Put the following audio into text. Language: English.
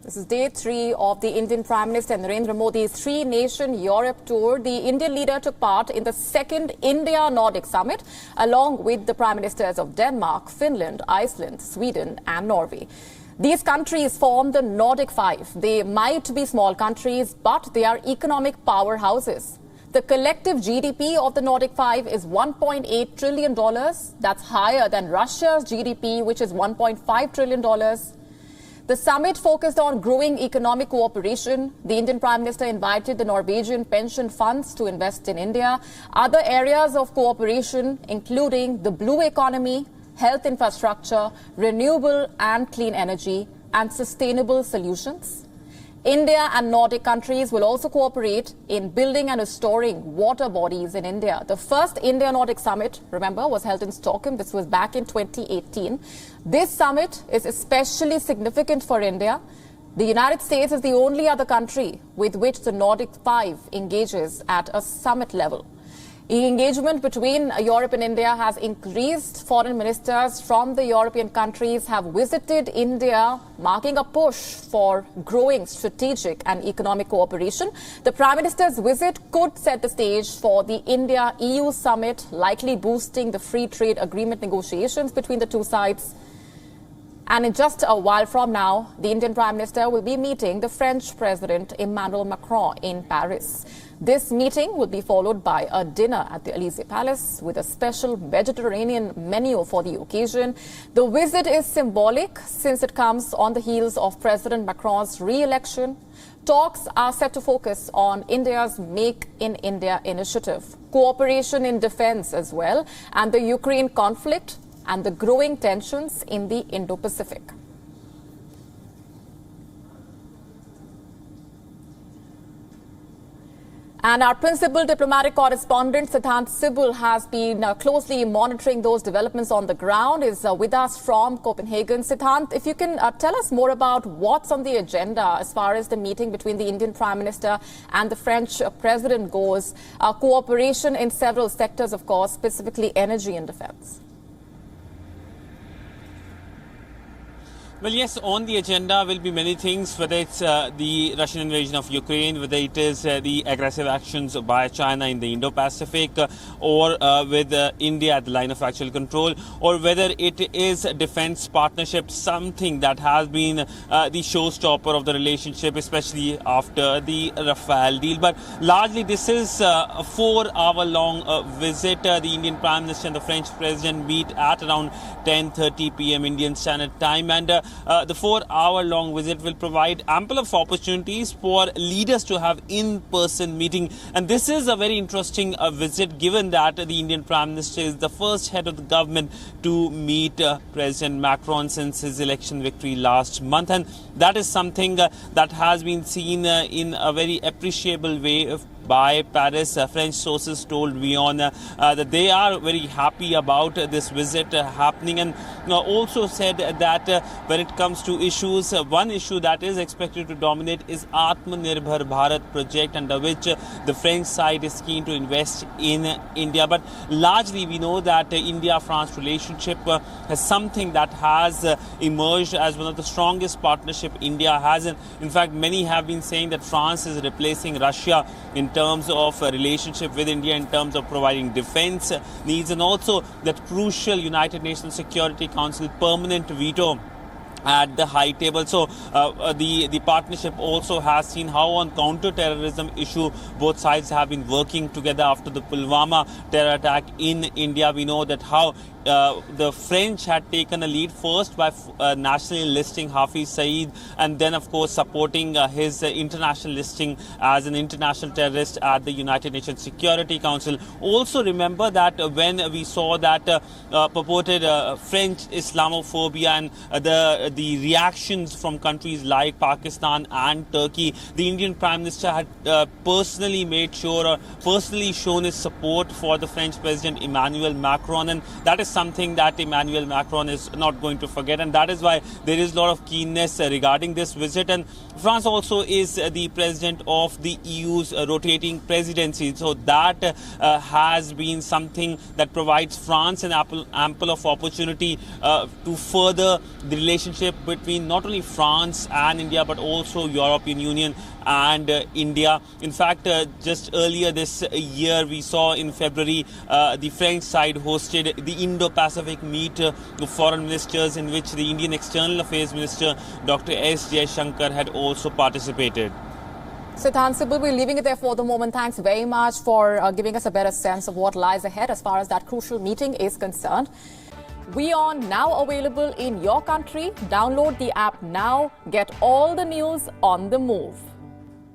This is day 3 of the Indian Prime Minister Narendra Modi's three-nation Europe tour. The Indian leader took part in the second India-Nordic summit, along with the Prime Ministers of Denmark, Finland, Iceland, Sweden and Norway. These countries form the Nordic Five. They might be small countries, but they are economic powerhouses. The collective GDP of the Nordic Five is $1.8 trillion. That's higher than Russia's GDP, which is $1.5 trillion. The summit focused on growing economic cooperation. The Indian Prime Minister invited the Norwegian pension funds to invest in India. Other areas of cooperation, including the blue economy, health infrastructure, renewable and clean energy, and sustainable solutions. India and Nordic countries will also cooperate in building and restoring water bodies in India. The first India-Nordic summit, remember, was held in Stockholm. This was back in 2018. This summit is especially significant for India. The United States is the only other country with which the Nordic Five engages at a summit level. Engagement between Europe and India has increased. Foreign ministers from the European countries have visited India, marking a push for growing strategic and economic cooperation. The Prime Minister's visit could set the stage for the India-EU summit, likely boosting the free trade agreement negotiations between the two sides. And in just a while from now, the Indian Prime Minister will be meeting the French President Emmanuel Macron in Paris. This meeting will be followed by a dinner at the Élysée Palace with a special Mediterranean menu for the occasion. The visit is symbolic since it comes on the heels of President Macron's re-election. Talks are set to focus on India's Make in India initiative, cooperation in defense as well, and the Ukraine conflict and the growing tensions in the Indo-Pacific. And our principal diplomatic correspondent, Siddhant Sibul, has been closely monitoring those developments on the ground, is with us from Copenhagen. Siddhant, if you can tell us more about what's on the agenda as far as the meeting between the Indian Prime Minister and the French President goes. Cooperation in several sectors, of course, specifically energy and defense. Well, yes, on the agenda will be many things, whether it's the Russian invasion of Ukraine, whether it is the aggressive actions by China in the Indo-Pacific, or with India at the line of actual control, or whether it is defense partnership, something that has been the showstopper of the relationship, especially after the Rafale deal. But largely, this is a 4-hour-long visit. The Indian Prime Minister and the French President meet at around 10:30 p.m. Indian Standard Time, and the 4-hour-long visit will provide ample of opportunities for leaders to have in-person meeting. And this is a very interesting visit, given that the Indian Prime Minister is the first head of the government to meet President Macron since his election victory last month. And that is something that has been seen in a very appreciable way by Paris. French sources told WION that they are very happy about this visit happening, and also said that when it comes to issues, one issue that is expected to dominate is Atmanirbhar Bharat project, under which the French side is keen to invest in India. But largely we know that India-France relationship has something that has emerged as one of the strongest partnership India has. And in fact, many have been saying that France is replacing Russia in terms of a relationship with India, in terms of providing defense needs, and also that crucial United Nations Security Council permanent veto at the high table. So the partnership also has seen how on counter-terrorism issue both sides have been working together after the Pulwama terror attack in India. We know that how the French had taken a lead first by nationally listing Hafiz Saeed, and then of course supporting his international listing as an international terrorist at the United Nations Security Council. Also remember that when we saw that purported French Islamophobia and the reactions from countries like Pakistan and Turkey, the Indian Prime Minister had personally made sure, personally shown his support for the French President Emmanuel Macron, and that is something that Emmanuel Macron is not going to forget, and that is why there is a lot of keenness regarding this visit. And France also is the president of the EU's rotating presidency, so that has been something that provides France an ample of opportunity to further the relationship partnership between not only France and India, but also European Union and India. In fact, just earlier this year, we saw in February, the French side hosted the Indo-Pacific meet of foreign ministers, in which the Indian External Affairs Minister Dr. S. Jaishankar had also participated. Siddhant, we'll be leaving it there for the moment. Thanks very much for giving us a better sense of what lies ahead as far as that crucial meeting is concerned. WION now available in your country. Download the app now. Get all the news on the move.